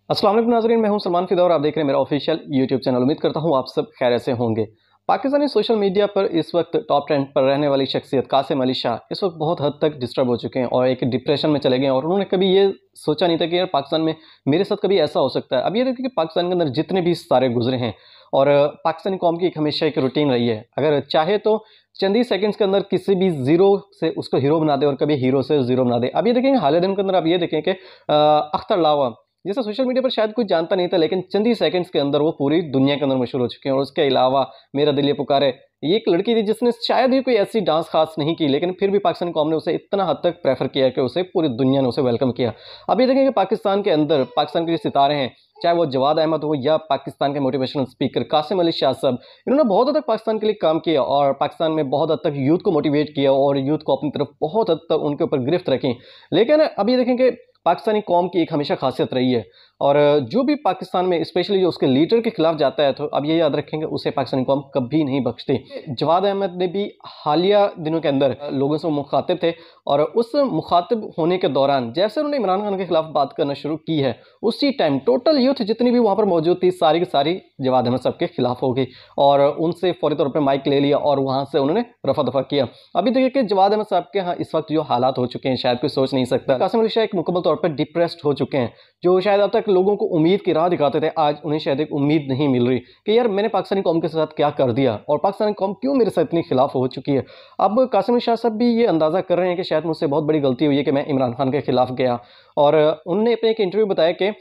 अस्सलाम वालेकुम नाज़रीन, मैं हूं सलमान फिदा और आप देख रहे हैं मेरा ऑफिशियल यूट्यूब चैनल। उम्मीद करता हूं आप सब खैरियत से होंगे। पाकिस्तानी सोशल मीडिया पर इस वक्त टॉप ट्रेंड पर रहने वाली शख्सियत कासिम अली शाह इस वक्त बहुत हद तक डिस्टर्ब हो चुके हैं और एक डिप्रेशन में चले गए हैं और उन्होंने कभी ये सोचा नहीं था कि यार पाकिस्तान में मेरे साथ कभी ऐसा हो सकता है। अब ये देखिए कि पाकिस्तान के अंदर जितने भी सारे गुजरे हैं और पाकिस्तानी कौम की एक हमेशा एक रूटीन रही है, अगर चाहे तो चंद ही सेकंड्स के अंदर किसी भी जीरो से उसको हीरो बना दे और कभी हीरो से जीरो बना दे। अब ये देखेंगे हाल ही दिन के अंदर आप ये देखें कि अख्तर लावा जैसे सोशल मीडिया पर शायद कोई जानता नहीं था, लेकिन चंद ही सेकंड्स के अंदर वो पूरी दुनिया के अंदर मशहूर हो चुके हैं। और उसके अलावा मेरा दिल ये पुकारे, ये एक लड़की थी जिसने शायद ही कोई ऐसी डांस खास नहीं की, लेकिन फिर भी पाकिस्तान कौम ने उसे इतना हद तक प्रेफर किया कि उसे पूरी दुनिया ने उसे वेलकम किया। अब ये देखें कि पाकिस्तान के अंदर पाकिस्तान के जो सितारे हैं, चाहे वो जवाद अहमद हो या पाकिस्तान के मोटिवेशनल स्पीकर कासिम अली शाह साहब, इन्होंने बहुत हद तक पाकिस्तान के लिए काम किया और पाकिस्तान में बहुत हद तक यूथ को मोटिवेट किया और यूथ को अपनी तरफ बहुत हद तक उनके ऊपर गिरफ्त रखी। लेकिन अब ये देखें कि पाकिस्तानी कौम की एक हमेशा खासियत रही है और जो भी पाकिस्तान में स्पेशली जो उसके लीडर के खिलाफ जाता है, तो अब ये याद रखेंगे उसे पाकिस्तानी कौम कभी नहीं बख्शती। जवाद अहमद ने भी हालिया दिनों के अंदर लोगों से मुखातिब थे और उस मुखातिब होने के दौरान जैसे उन्होंने इमरान खान के खिलाफ बात करना शुरू की है, उसी टाइम टोटल यूथ जितनी भी वहाँ पर मौजूद थी सारी की सारी जवाद अहमद साहब के खिलाफ हो गई और उनसे फौरी तौर पर माइक ले लिया और वहाँ से उन्होंने रफा दफा किया। अभी देखिए कि जवाद अहमद साहब के यहाँ इस वक्त जो हालात हो चुके हैं शायद कोई सोच नहीं सकता। कासिम अली शाह एक मुकम्मल तौर पर डिप्रेस्ड हो चुके हैं, जो शायद अब तक लोगों को उम्मीद की राह दिखाते थे, आज उन्हें शायद एक उम्मीद नहीं मिल रही कि यार मैंने पाकिस्तानी कौम के साथ क्या कर दिया और पाकिस्तानी कौम क्यों मेरे साथ इतनी खिलाफ हो चुकी है। अब कासिम अली शाह साहब भी ये अंदाज़ा कर रहे हैं कि शायद मुझसे बहुत बड़ी गलती हुई है कि मैं इमरान खान के खिलाफ गया। और उन्होंने अपने एक इंटरव्यू बताया कि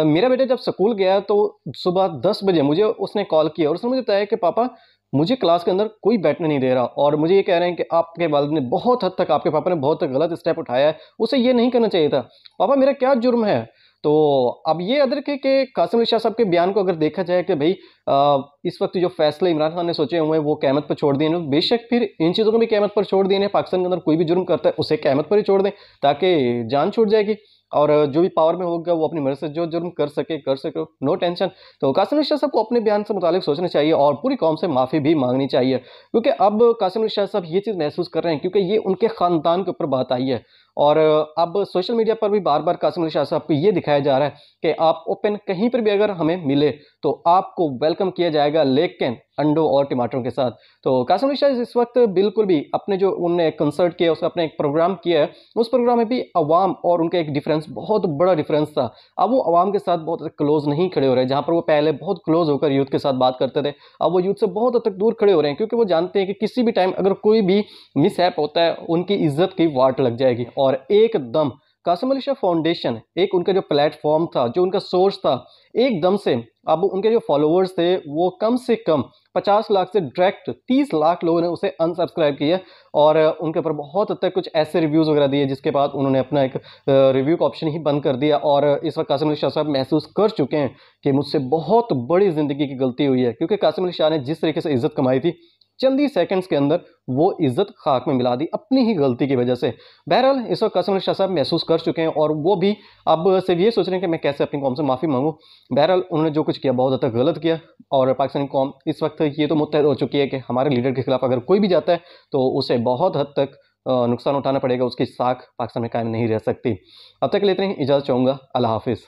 मेरा बेटा जब स्कूल गया तो सुबह 10 बजे मुझे उसने कॉल किया और उसने मुझे बताया कि पापा मुझे क्लास के अंदर कोई बैठने नहीं दे रहा और मुझे ये कह रहे हैं कि आपके वालिद ने बहुत हद तक, आपके पापा ने बहुत गलत स्टेप उठाया है, उसे ये नहीं करना चाहिए था। पापा मेरा क्या जुर्म है? तो अब ये याद रखें कि कासिम अली शाह साहब के बयान को अगर देखा जाए कि भाई इस वक्त जो फैसले इमरान खान ने सोचे हुए हैं वो क़यामत पर छोड़ दिए हैं, बेशक फिर इन चीज़ों को भी क़यामत पर छोड़ दिए हैं। पाकिस्तान के अंदर कोई भी जुर्म करता है उसे क़यामत पर ही छोड़ दें ताकि जान छूट जाएगी और जो भी पावर में होगा वो अपनी मर्जी से जो जुर्म कर सके, नो टेंशन। तो कासिम अली शाह साहब को अपने बयान से मुतालिक सोचना चाहिए और पूरी कौम से माफ़ी भी मांगनी चाहिए, क्योंकि अब कासिम अली शाह साहब ये चीज़ महसूस कर रहे हैं क्योंकि ये उनके ख़ानदान के ऊपर बात आई है। और अब सोशल मीडिया पर भी बार बार कासिम अली शाह साहब को ये दिखाया जा रहा है कि आप ओपन कहीं पर भी अगर हमें मिले तो आपको वेलकम किया जाएगा, लेकिन अंडों और टमाटरों के साथ। तो कासिम अली शाह इस वक्त बिल्कुल भी अपने जो उन्होंने कंसर्ट किया, उसका अपने एक प्रोग्राम किया है, उस प्रोग्राम में भी अवाम और उनका एक डिफरेंस, बहुत बड़ा डिफरेंस था। अब वो अवाम के साथ बहुत क्लोज नहीं खड़े हो रहे, जहाँ पर वो पहले बहुत क्लोज होकर यूथ के साथ बात करते थे, अब वो यूथ से बहुत हद तक दूर खड़े हो रहे हैं क्योंकि वो जानते हैं कि किसी भी टाइम अगर कोई भी मिसहैप होता है उनकी इज्जत की वाट लग जाएगी। और एकदम कासिम अली शाह फाउंडेशन, एक उनका जो प्लेटफॉर्म था, जो उनका सोर्स था, एकदम से अब उनके जो फॉलोअर्स थे वो कम से कम 50 लाख से डायरेक्ट 30 लाख लोगों ने उसे अनसब्सक्राइब किया और उनके ऊपर बहुत हद तक कुछ ऐसे रिव्यूज़ वगैरह दिए जिसके बाद उन्होंने अपना एक रिव्यू का ऑप्शन ही बंद कर दिया। और इस वक्त कासिम अली शाह साहब महसूस कर चुके हैं कि मुझसे बहुत बड़ी ज़िंदगी की गलती हुई है, क्योंकि कासिम अली शाह ने जिस तरीके से इज़्ज़त कमाई थी चंद ही सेकंड्स के अंदर वो इज्जत खाक में मिला दी अपनी ही गलती की वजह से। बहरहाल इस वक्त कासिम अली शाह साहब महसूस कर चुके हैं और वो भी अब सिर्फ ये सोच रहे हैं कि मैं कैसे अपनी कौम से माफ़ी मांगूं। बहरहाल उन्होंने जो कुछ किया बहुत हद तक गलत किया और पाकिस्तानी कौम इस वक्त ये तो मुत्तहद हो चुकी है कि हमारे लीडर के खिलाफ अगर कोई भी जाता है तो उसे बहुत हद तक नुकसान उठाना पड़ेगा, उसकी साख पाकिस्तान में कायम नहीं रह सकती। अब तक के लिए इतनी ही इजाज़त चाहूँगा। अल्लाह हाफिज़।